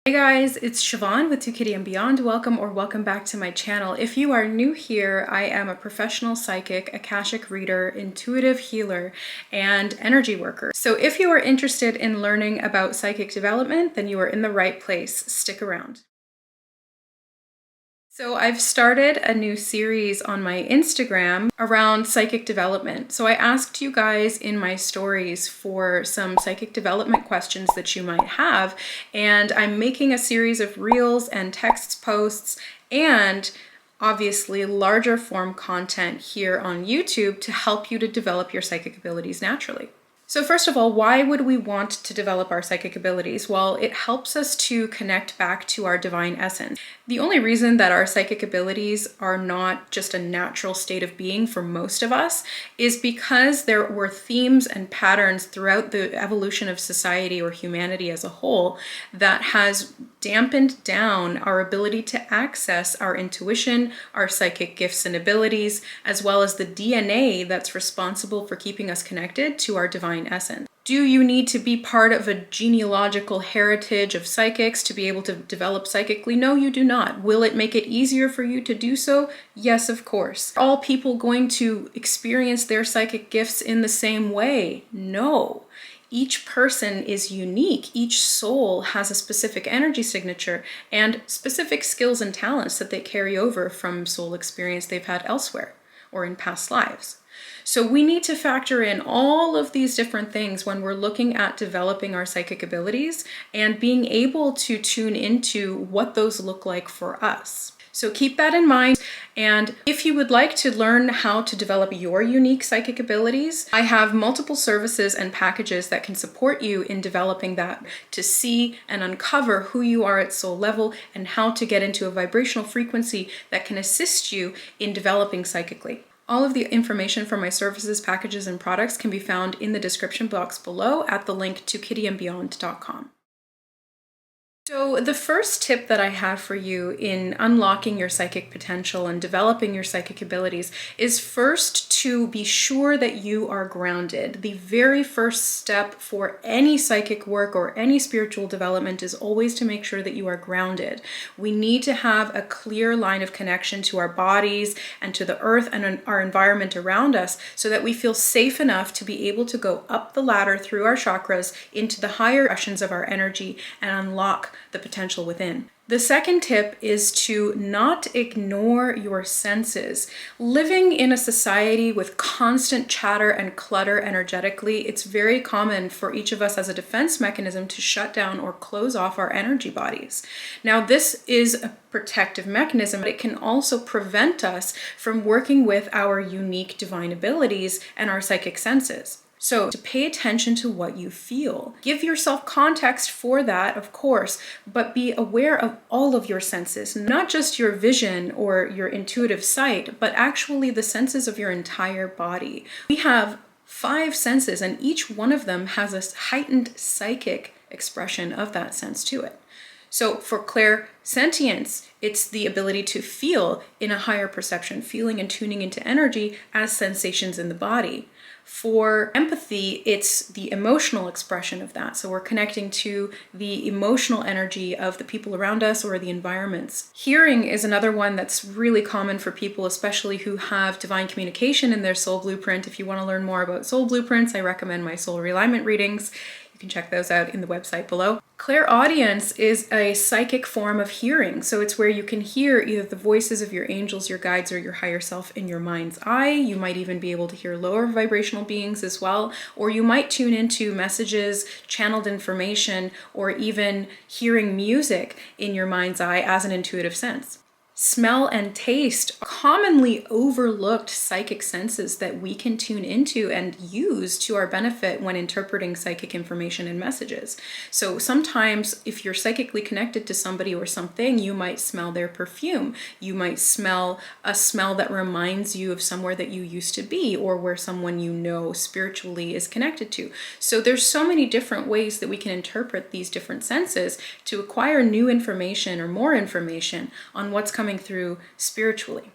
Hey guys, it's Siobhan with ToKittyandBeyond. Welcome back to my channel. If you are new here, I am a professional psychic, Akashic reader, intuitive healer, and energy worker. So if you are interested in learning about psychic development, then you are in the right place. Stick around. So I've started a new series on my Instagram around psychic development. So I asked you guys in my stories for some psychic development questions that you might have, and I'm making a series of reels and text posts and obviously larger form content here on YouTube to help you to develop your psychic abilities naturally. So first of all, why would we want to develop our psychic abilities? Well, it helps us to connect back to our divine essence. The only reason that our psychic abilities are not just a natural state of being for most of us is because there were themes and patterns throughout the evolution of society or humanity as a whole that has dampened down our ability to access our intuition, our psychic gifts and abilities, as well as the DNA that's responsible for keeping us connected to our divine essence. Do you need to be part of a genealogical heritage of psychics to be able to develop psychically? No, you do not. Will it make it easier for you to do so? Yes, of course. Are all people going to experience their psychic gifts in the same way? No. Each person is unique. Each soul has a specific energy signature and specific skills and talents that they carry over from soul experience they've had elsewhere or in past lives. So we need to factor in all of these different things when we're looking at developing our psychic abilities and being able to tune into what those look like for us. So keep that in mind. And if you would like to learn how to develop your unique psychic abilities, I have multiple services and packages that can support you in developing that, to see and uncover who you are at soul level and how to get into a vibrational frequency that can assist you in developing psychically. All of the information for my services, packages, and products can be found in the description box below at the link ToKittyandBeyond.com. So the first tip that I have for you in unlocking your psychic potential and developing your psychic abilities is first to be sure that you are grounded. The very first step for any psychic work or any spiritual development is always to make sure that you are grounded. We need to have a clear line of connection to our bodies and to the earth and our environment around us so that we feel safe enough to be able to go up the ladder through our chakras into the higher expressions of our energy and unlock the potential within. The second tip is to not ignore your senses. Living in a society with constant chatter and clutter energetically, it's very common for each of us as a defense mechanism to shut down or close off our energy bodies. Now, this is a protective mechanism, but it can also prevent us from working with our unique divine abilities and our psychic senses. So to pay attention to what you feel. Give yourself context for that, of course, but be aware of all of your senses, not just your vision or your intuitive sight, but actually the senses of your entire body. We have 5 senses, and each one of them has a heightened psychic expression of that sense to it. So for clairsentience, it's the ability to feel in a higher perception, feeling and tuning into energy as sensations in the body. For empathy, it's the emotional expression of that. So we're connecting to the emotional energy of the people around us or the environments. Hearing is another one that's really common for people, especially who have divine communication in their soul blueprint. If you want to learn more about soul blueprints, I recommend my soul realignment readings. You can check those out in the website below. Clairaudience is a psychic form of hearing. So it's where you can hear either the voices of your angels, your guides, or your higher self in your mind's eye. You might even be able to hear lower vibrational beings as well, or you might tune into messages, channeled information, or even hearing music in your mind's eye as an intuitive sense. Smell and taste are commonly overlooked psychic senses that we can tune into and use to our benefit when interpreting psychic information and messages. So sometimes if you're psychically connected to somebody or something, you might smell their perfume. You might smell a smell that reminds you of somewhere that you used to be or where someone you know spiritually is connected to. So there's so many different ways that we can interpret these different senses to acquire new information or more information on what's coming through spiritually.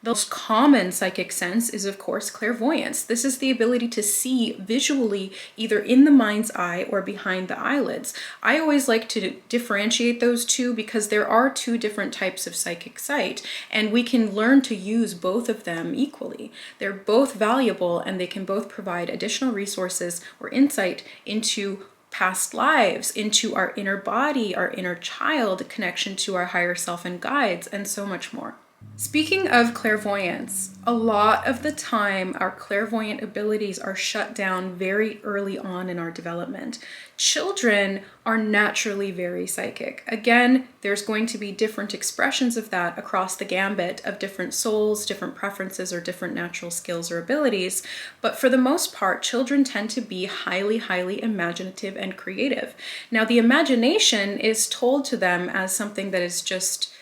The most common psychic sense is, of course, clairvoyance. This is the ability to see visually either in the mind's eye or behind the eyelids. I always like to differentiate those two because there are two different types of psychic sight, and we can learn to use both of them equally. They're both valuable and they can both provide additional resources or insight into past lives, into our inner body, our inner child, connection to our higher self and guides, and so much more. Speaking of clairvoyance, a lot of the time our clairvoyant abilities are shut down very early on in our development. Children are naturally very psychic. Again, there's going to be different expressions of that across the gambit of different souls, different preferences, or different natural skills or abilities. But for the most part, children tend to be highly imaginative and creative. Now, the imagination is told to them as something that is just,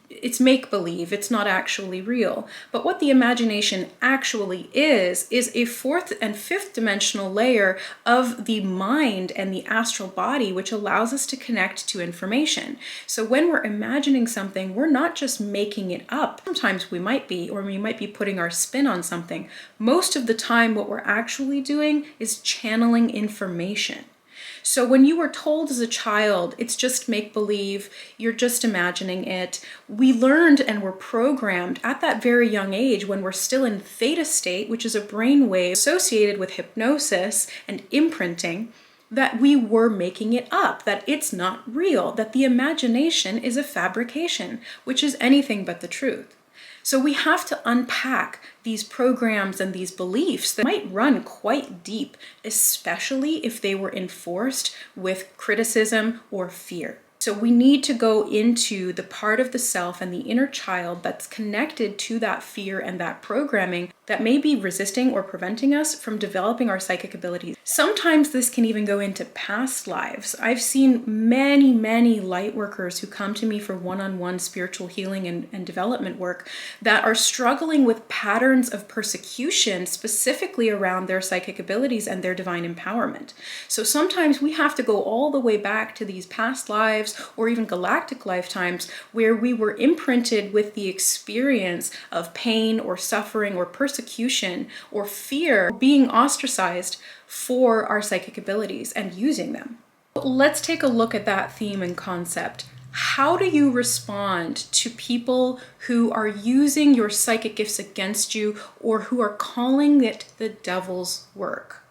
it's make-believe, it's not actually real. But what the imagination actually is a fourth and fifth dimensional layer of the mind and the astral body, which allows us to connect to information. So when we're imagining something, we're not just making it up. Sometimes we might be, or we might be putting our spin on something. Most of the time, what we're actually doing is channeling information. So when you were told as a child, it's just make-believe, you're just imagining it, we learned and were programmed at that very young age when we're still in theta state, which is a brainwave associated with hypnosis and imprinting, that we were making it up, that it's not real, that the imagination is a fabrication, which is anything but the truth. So we have to unpack these programs and these beliefs that might run quite deep, especially if they were enforced with criticism or fear. So we need to go into the part of the self and the inner child that's connected to that fear and that programming that may be resisting or preventing us from developing our psychic abilities. Sometimes this can even go into past lives. I've seen many light workers who come to me for one-on-one spiritual healing and development work that are struggling with patterns of persecution specifically around their psychic abilities and their divine empowerment. So sometimes we have to go all the way back to these past lives or even galactic lifetimes where we were imprinted with the experience of pain or suffering or persecution or fear, or being ostracized for our psychic abilities and using them. Let's take a look at that theme and concept. How do you respond to people who are using your psychic gifts against you or who are calling it the devil's work?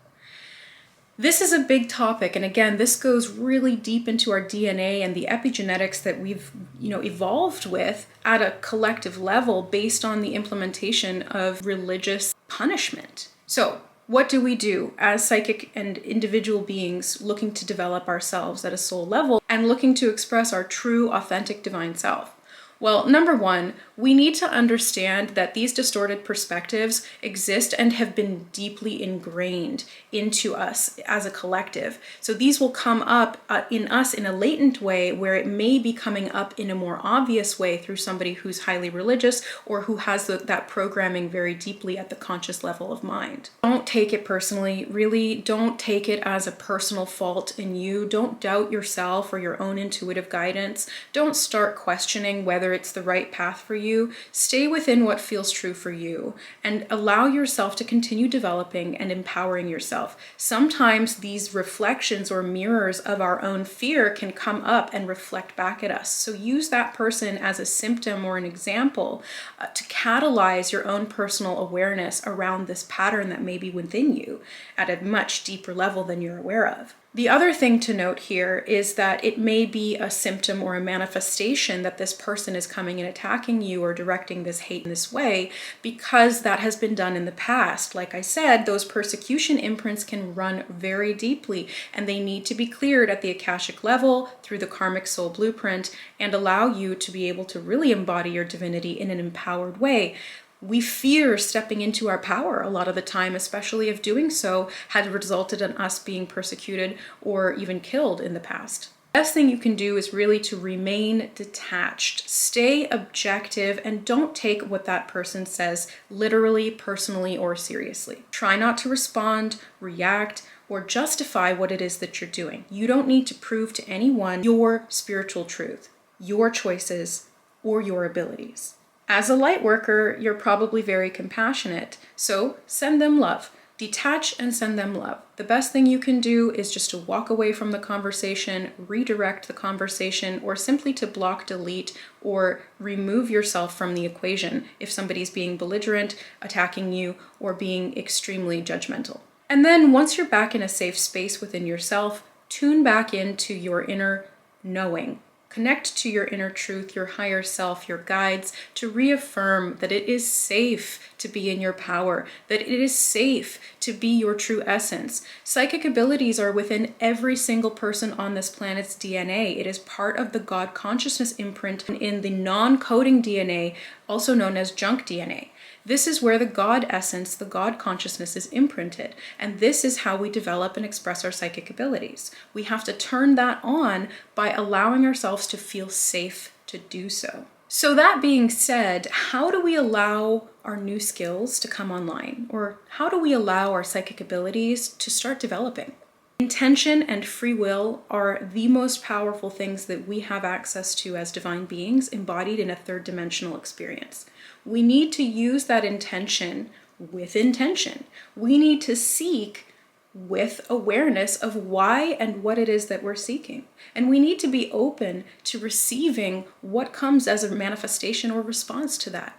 This is a big topic, and again, this goes really deep into our DNA and the epigenetics that we've, evolved with at a collective level based on the implementation of religious punishment. So, what do we do as psychic and individual beings looking to develop ourselves at a soul level and looking to express our true, authentic divine self? Well, number one, we need to understand that these distorted perspectives exist and have been deeply ingrained into us as a collective. So these will come up in us in a latent way where it may be coming up in a more obvious way through somebody who's highly religious or who has that programming very deeply at the conscious level of mind. Don't take it personally. Really, don't take it as a personal fault in you. Don't doubt yourself or your own intuitive guidance. Don't start questioning whether it's the right path for you. Stay within what feels true for you and allow yourself to continue developing and empowering yourself. Sometimes these reflections or mirrors of our own fear can come up and reflect back at us. So use that person as a symptom or an example to catalyze your own personal awareness around this pattern that may be within you at a much deeper level than you're aware of. The other thing to note here is that it may be a symptom or a manifestation that this person is coming and attacking you or directing this hate in this way because that has been done in the past. Like I said, those persecution imprints can run very deeply and they need to be cleared at the Akashic level through the karmic soul blueprint and allow you to be able to really embody your divinity in an empowered way. We fear stepping into our power a lot of the time, especially if doing so had resulted in us being persecuted or even killed in the past. The best thing you can do is really to remain detached, stay objective, and don't take what that person says literally, personally, or seriously. Try not to respond, react, or justify what it is that you're doing. You don't need to prove to anyone your spiritual truth, your choices, or your abilities. As a light worker, you're probably very compassionate, so send them love. Detach and send them love. The best thing you can do is just to walk away from the conversation, redirect the conversation, or simply to block, delete, or remove yourself from the equation if somebody's being belligerent, attacking you, or being extremely judgmental. And then once you're back in a safe space within yourself, tune back into your inner knowing. Connect to your inner truth, your higher self, your guides, to reaffirm that it is safe to be in your power, that it is safe to be your true essence. Psychic abilities are within every single person on this planet's DNA. It is part of the God consciousness imprint in the non-coding DNA, also known as junk DNA. This is where the God essence, the God consciousness is imprinted. And this is how we develop and express our psychic abilities. We have to turn that on by allowing ourselves to feel safe to do so. So that being said, how do we allow our new skills to come online? Or how do we allow our psychic abilities to start developing? Intention and free will are the most powerful things that we have access to as divine beings embodied in a third dimensional experience. We need to use that intention with intention. We need to seek with awareness of why and what it is that we're seeking. And we need to be open to receiving what comes as a manifestation or response to that.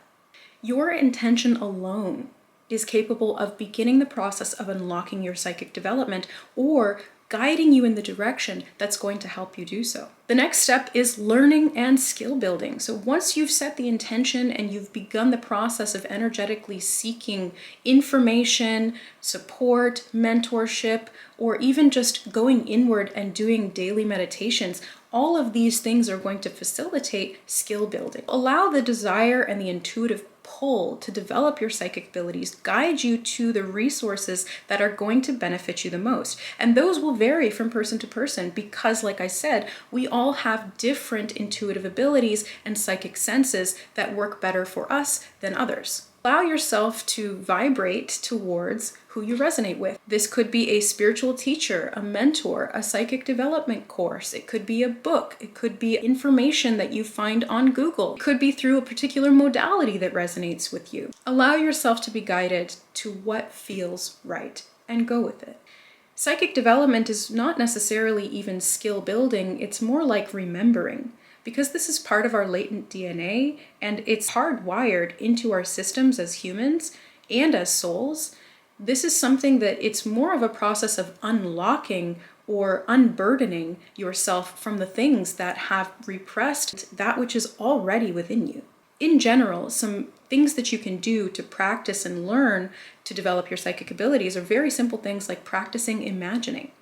Your intention alone is capable of beginning the process of unlocking your psychic development or guiding you in the direction that's going to help you do so. The next step is learning and skill building. So once you've set the intention and you've begun the process of energetically seeking information, support, mentorship, or even just going inward and doing daily meditations, all of these things are going to facilitate skill building. Allow the desire and the intuitive pull to develop your psychic abilities, guide you to the resources that are going to benefit you the most. And those will vary from person to person because, like I said, we all have different intuitive abilities and psychic senses that work better for us than others. Allow yourself to vibrate towards who you resonate with. This could be a spiritual teacher, a mentor, a psychic development course. It could be a book. It could be information that you find on Google. It could be through a particular modality that resonates with you. Allow yourself to be guided to what feels right and go with it. Psychic development is not necessarily even skill building. It's more like remembering. Because this is part of our latent DNA and it's hardwired into our systems as humans and as souls, this is something that it's more of a process of unlocking or unburdening yourself from the things that have repressed that which is already within you. In general, some things that you can do to practice and learn to develop your psychic abilities are very simple things like practicing imagining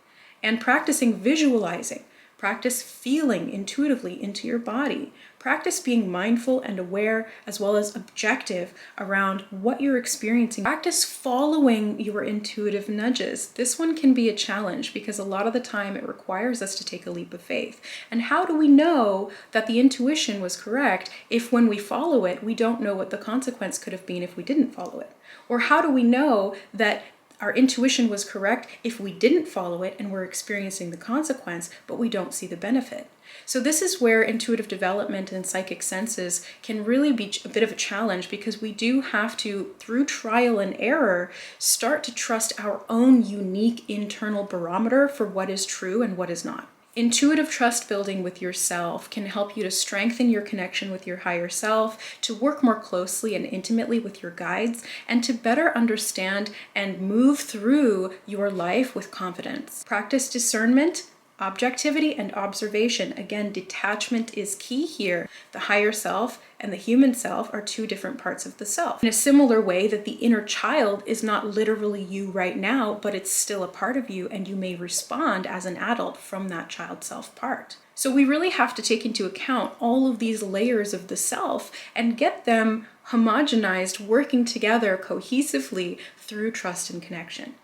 and practicing visualizing. Practice feeling intuitively into your body. Practice being mindful and aware as well as objective around what you're experiencing. Practice following your intuitive nudges. This one can be a challenge because a lot of the time it requires us to take a leap of faith. And how do we know that the intuition was correct if when we follow it, we don't know what the consequence could have been if we didn't follow it? Or how do we know that our intuition was correct if we didn't follow it and we're experiencing the consequence, but we don't see the benefit? So this is where intuitive development and psychic senses can really be a bit of a challenge because we do have to, through trial and error, start to trust our own unique internal barometer for what is true and what is not. Intuitive trust building with yourself can help you to strengthen your connection with your higher self, to work more closely and intimately with your guides, and to better understand and move through your life with confidence. Practice discernment, objectivity, and observation. Again, detachment is key here. The higher self and the human self are two different parts of the self. In a similar way that the inner child is not literally you right now, but it's still a part of you and you may respond as an adult from that child self part. So we really have to take into account all of these layers of the self and get them homogenized, working together cohesively through trust and connection.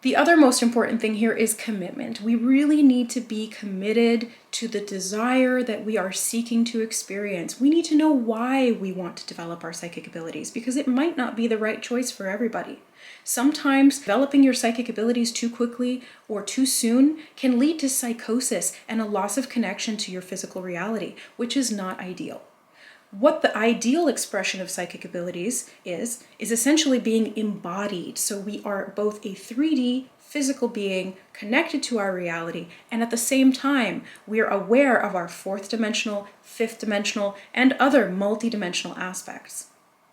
The other most important thing here is commitment. We really need to be committed to the desire that we are seeking to experience. We need to know why we want to develop our psychic abilities because it might not be the right choice for everybody. Sometimes developing your psychic abilities too quickly or too soon can lead to psychosis and a loss of connection to your physical reality, which is not ideal. What the ideal expression of psychic abilities is essentially being embodied. So we are both a 3D physical being connected to our reality, and at the same time, we are aware of our fourth dimensional, fifth dimensional, and other multidimensional aspects.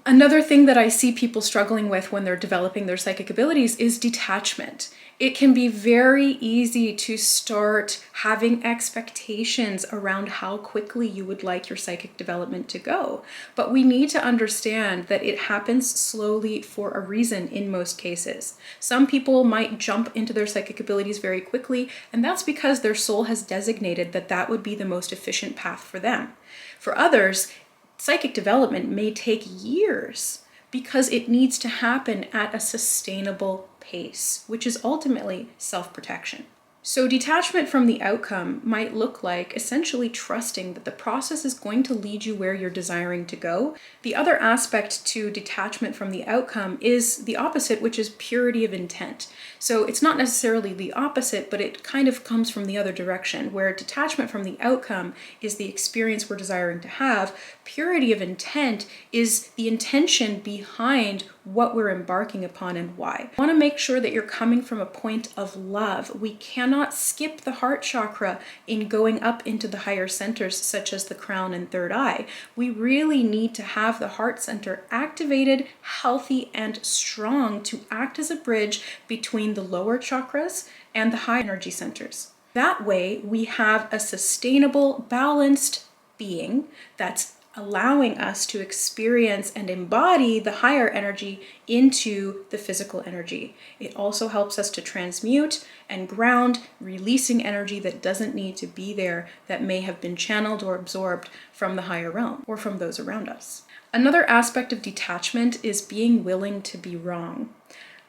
Another thing that I see people struggling with when they're developing their psychic abilities is detachment. It can be very easy to start having expectations around how quickly you would like your psychic development to go. But we need to understand that it happens slowly for a reason in most cases. Some people might jump into their psychic abilities very quickly, and that's because their soul has designated that that would be the most efficient path for them. For others, psychic development may take years because it needs to happen at a sustainable pace, which is ultimately self-protection. So detachment from the outcome might look like essentially trusting that the process is going to lead you where you're desiring to go. The other aspect to detachment from the outcome is the opposite, which is purity of intent. So it's not necessarily the opposite, but it kind of comes from the other direction, where detachment from the outcome is the experience we're desiring to have. Purity of intent is the intention behind what we're embarking upon and why. I want to make sure that you're coming from a point of love. We cannot skip the heart chakra in going up into the higher centers, such as the crown and third eye. We really need to have the heart center activated, healthy, and strong to act as a bridge between the lower chakras and the high energy centers. That way, we have a sustainable, balanced being that's allowing us to experience and embody the higher energy into the physical energy. It also helps us to transmute and ground, releasing energy that doesn't need to be there, that may have been channeled or absorbed from the higher realm or from those around us. Another aspect of detachment is being willing to be wrong.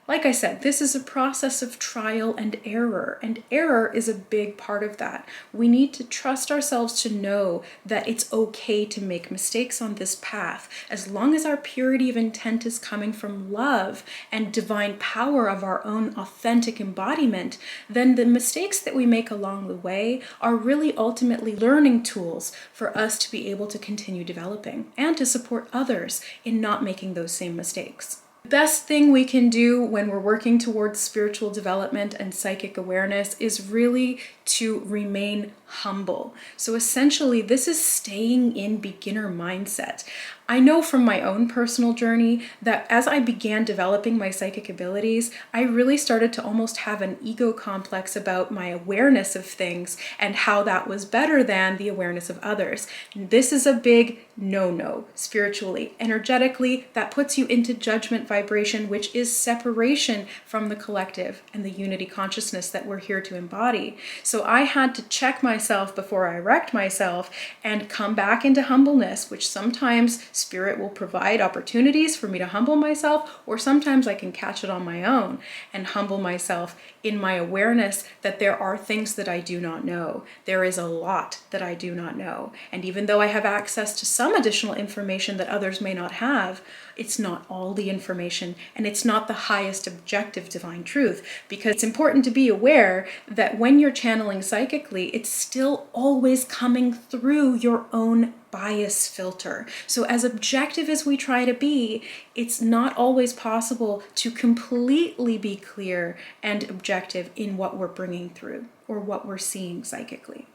Like I said, this is a process of trial and error is a big part of that. We need to trust ourselves to know that it's okay to make mistakes on this path. As long as our purity of intent is coming from love and divine power of our own authentic embodiment, then the mistakes that we make along the way are really ultimately learning tools for us to be able to continue developing and to support others in not making those same mistakes. The best thing we can do when we're working towards spiritual development and psychic awareness is really to remain humble. So essentially, this is staying in beginner mindset. I know from my own personal journey that as I began developing my psychic abilities, I really started to almost have an ego complex about my awareness of things and how that was better than the awareness of others. This is a big no-no spiritually. Energetically, that puts you into judgment vibration, which is separation from the collective and the unity consciousness that we're here to embody. So I had to check myself before I wrecked myself and come back into humbleness, which sometimes Spirit will provide opportunities for me to humble myself, or sometimes I can catch it on my own and humble myself in my awareness that there are things that I do not know. There is a lot that I do not know. And even though I have access to some additional information that others may not have, it's not all the information, and it's not the highest objective divine truth, because it's important to be aware that when you're channeling psychically, it's still always coming through your own bias filter. So as objective as we try to be, it's not always possible to completely be clear and objective in what we're bringing through or what we're seeing psychically.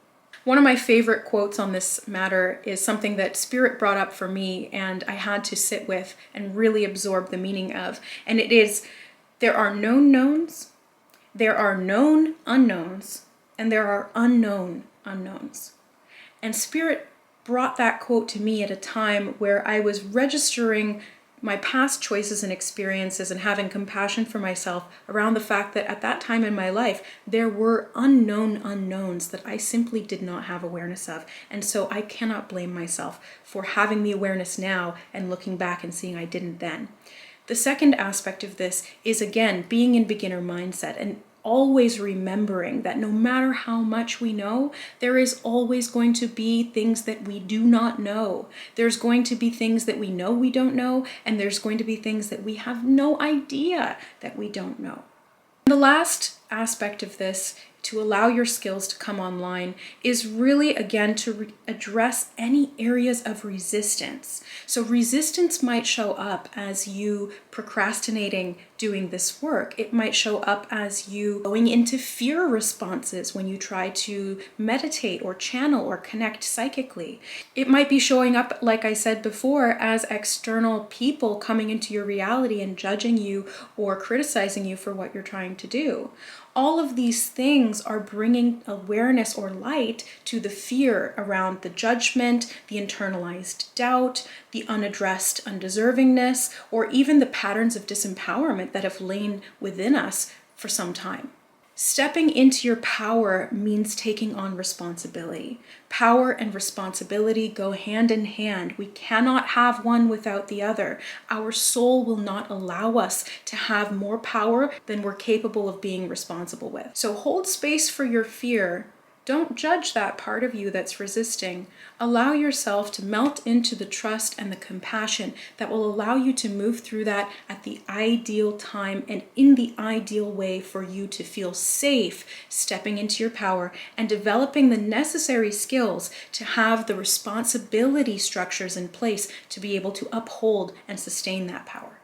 One of my favorite quotes on this matter is something that Spirit brought up for me and I had to sit with and really absorb the meaning of. And it is, there are known knowns, there are known unknowns, and there are unknown unknowns. And Spirit brought that quote to me at a time where I was registering my past choices and experiences and having compassion for myself around the fact that at that time in my life, there were unknown unknowns that I simply did not have awareness of. And so I cannot blame myself for having the awareness now and looking back and seeing I didn't then. The second aspect of this is, again, being in beginner mindset and always remembering that no matter how much we know, there is always going to be things that we do not know. There's going to be things that we know we don't know, and there's going to be things that we have no idea that we don't know. The last aspect of this to allow your skills to come online is really, again, to address any areas of resistance. So resistance might show up as you procrastinating doing this work. It might show up as you going into fear responses when you try to meditate or channel or connect psychically. It might be showing up, like I said before, as external people coming into your reality and judging you or criticizing you for what you're trying to do. All of these things are bringing awareness or light to the fear around the judgment, the internalized doubt, the unaddressed undeservingness, or even the patterns of disempowerment that have lain within us for some time. Stepping into your power means taking on responsibility. Power and responsibility go hand in hand. We cannot have one without the other. Our soul will not allow us to have more power than we're capable of being responsible with. So hold space for your fear. Don't judge that part of you that's resisting. Allow yourself to melt into the trust and the compassion that will allow you to move through that at the ideal time and in the ideal way for you to feel safe stepping into your power and developing the necessary skills to have the responsibility structures in place to be able to uphold and sustain that power.